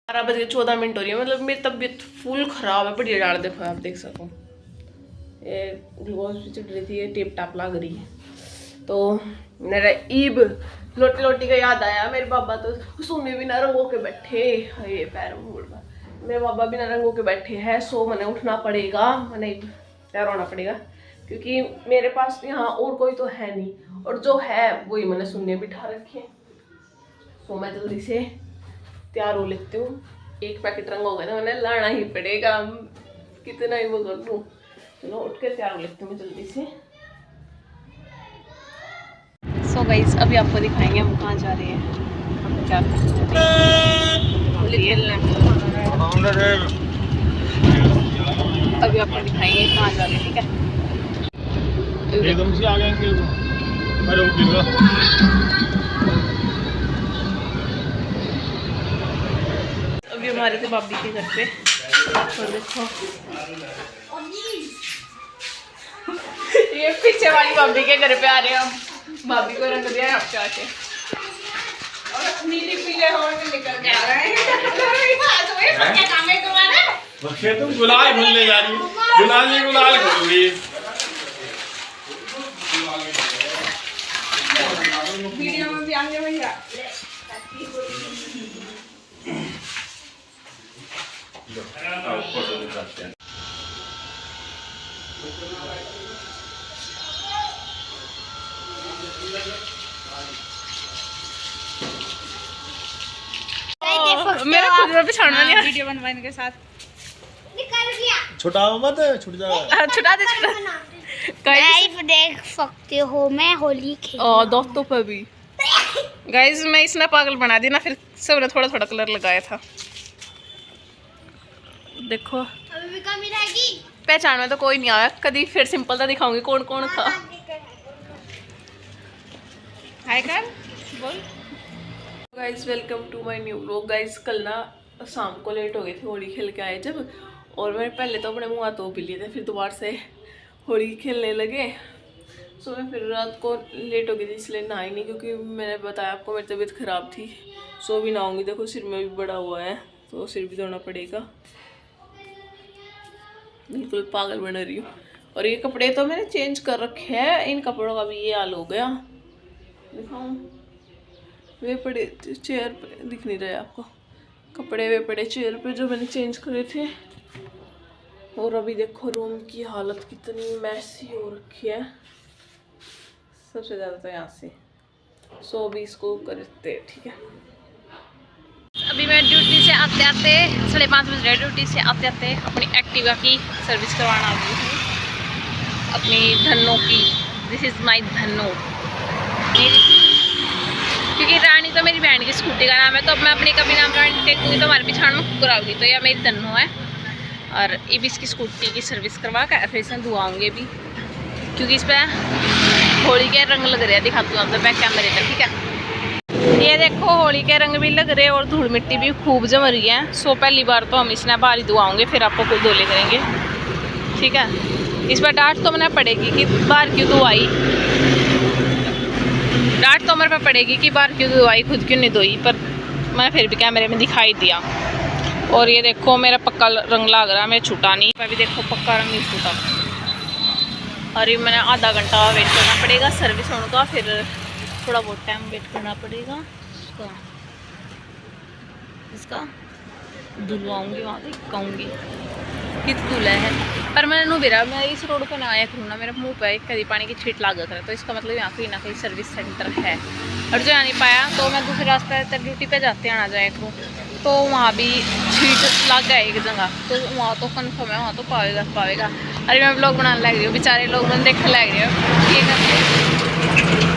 12:14 हो रही है। मतलब मेरी तबीयत फुल ख़राब है, बढ़िया डाल देखो आप देख सको, ये ग्लूकोज भी चढ़ रही थी, ये टेप टाप लग रही है। तो मेरा ईब लोटी लोटी का याद आया। मेरे बाबा तो सोने बिना रंगों के बैठे, ये पैर मोड़ रहा, मेरे बाबा बिना रंगों के बैठे हैं। सो मैंने उठना पड़ेगा, मैंने तैयार होना पड़ेगा, क्योंकि मेरे पास यहाँ और कोई तो है नहीं, और जो है वही मैंने सुनने बिठा रखे। सो मैं जल्दी से तैयार हो लेती हूँ। एक पैकेट रंग हो गया ना, मैंने लाना ही पड़ेगा, कितना ही वो कर लूँ। चलो उठ के तैयार हो लेती हूँ मैं जल्दी से। सो गाइस अभी आपको दिखाएंगे हम कहाँ जा रहे हैं, हम क्या अभी आपको दिखाएंगे कहाँ जा रहे हैं, ठीक है। एकदम से आ गए अभी हमारे थे भाभी के घर पे, और देखो ये पीछे वाली भाभी के घर पे आ रहे हैं हम। भाभी को रंग दिया है आपके आके, और नीली पीले होड़ में निकल के आ रहे हैं। क्या काम है तुम्हारा? बच्चे तुम गुलाल भूलने जा रही हो, गुलाल ही गुलाल भूल रही है। वीडियो में भी आएंगे भैया। मेरा खुद में बिछाना नहीं है वीडियो बनवाने के साथ। निकल गया, छुटाओ मत, छूट जाएगा। छुटा दे, गाइस देख सकते हो मैं होली खेल दोस्तों पर भी। गाइस मैं इसने पागल बना दी ना, फिर सबने थोड़ा थोड़ा कलर लगाया था। देखो अभी भी कमी रहेगी, पहचान में तो कोई नहीं आया कभी, फिर सिंपल तो दिखाऊंगी कौन कौन था। हाय कर बोल। Guys welcome to my new vlog. Guys कल ना शाम को लेट हो गई थी, होली खेल के आए जब, और मैं पहले तो अपने मुँह हाथ धो भी लिए थे, फिर दोबारा से होली खेलने लगे। सो मैं फिर रात को लेट हो गई थी, इसलिए नहाई नहीं, क्योंकि मैंने बताया आपको मेरी तबीयत ख़राब थी। सो भी नहाऊंगी, देखो सिर में भी बड़ा हुआ है, तो सिर भी धोना पड़ेगा। बिल्कुल पागल बन रही हूँ। और ये कपड़े तो मैंने चेंज कर रखे हैं, इन कपड़ों का भी ये हाल हो गया। दिखाऊँ, वे पड़े चेयर पे, दिख नहीं रहे आपको, कपड़े वे पड़े चेयर पे जो मैंने चेंज करे थे। और अभी देखो रूम की हालत कितनी मैसी हो रखी है, सबसे ज़्यादा तो यहाँ से। सो भी इसको करते, ठीक है। अभी मैं ड्यूटी से आते आते 5:30 बज रहे, ड्यूटी से आते आते अपनी एक्टिवा की सर्विस करवाना आ गई हूँ, अपनी धन्नो की। दिस इज़ माई धन्नो, क्योंकि रानी तो मेरी बहन की स्कूटी का नाम है, तो अब मैं अपनी कभी नाम रानी टेकूंगी तो हमारे पिछाड़ में कुकुर आऊँगी, तो यह मेरी धन्नो है। और अब इसकी स्कूटी की सर्विस करवा कर फिर इसे धुआऊँगी भी, क्योंकि इस पर होली के रंग लग रहे हैं। दिखाती हूँ आपको बैक कैमरे का, ठीक है। ये देखो होली के रंग भी लग रहे हैं और धूल मिट्टी भी खूब जम रही है। सो पहली बार तो हम इसने बाहर ही धुआऊँगे, फिर आपको कोई धोले करेंगे, ठीक है। इस पर डांट तो मैंने पड़ेगी कि बाहर क्यों धुआई, डांट तो मेरे पे पड़ेगी कि बाहर क्यों धुआई, खुद क्यों नहीं धोई, पर मैं फिर भी कैमरे में दिखाई दिया। और ये देखो मेरा पक्का रंग लग रहा है, मैं छूटा नहीं, मैं भी देखो पक्का रंग नहीं छूटा। और ये मैंने आधा घंटा वेट करना पड़ेगा सर्विस होने का, फिर थोड़ा बहुत टाइम वेट करना पड़ेगा। इसका धुलवाऊँगी, वहाँ दिखाऊँगी कित धुला है। पर मैंने नु बेरा मैं इस रोड पे ना आया करूँ ना, मेरे मुंह पे कभी पानी की छीट लाग जाता है, तो इसका मतलब यहाँ कहीं ना कहीं सर्विस सेंटर है। और जो आ नहीं पाया तो मैं दूसरे रास्ते तक ड्यूटी पे जाते आना जाए करूँ, तो वहाँ भी छीट लग गया एक जगह, तो वहाँ तो कन्फर्म है, वहाँ तो पावेगा। अरे मैं ब्लॉग बनाने लग रही हूँ, बेचारे लोग मैंने देखने लग रही हूँ, ठीक है।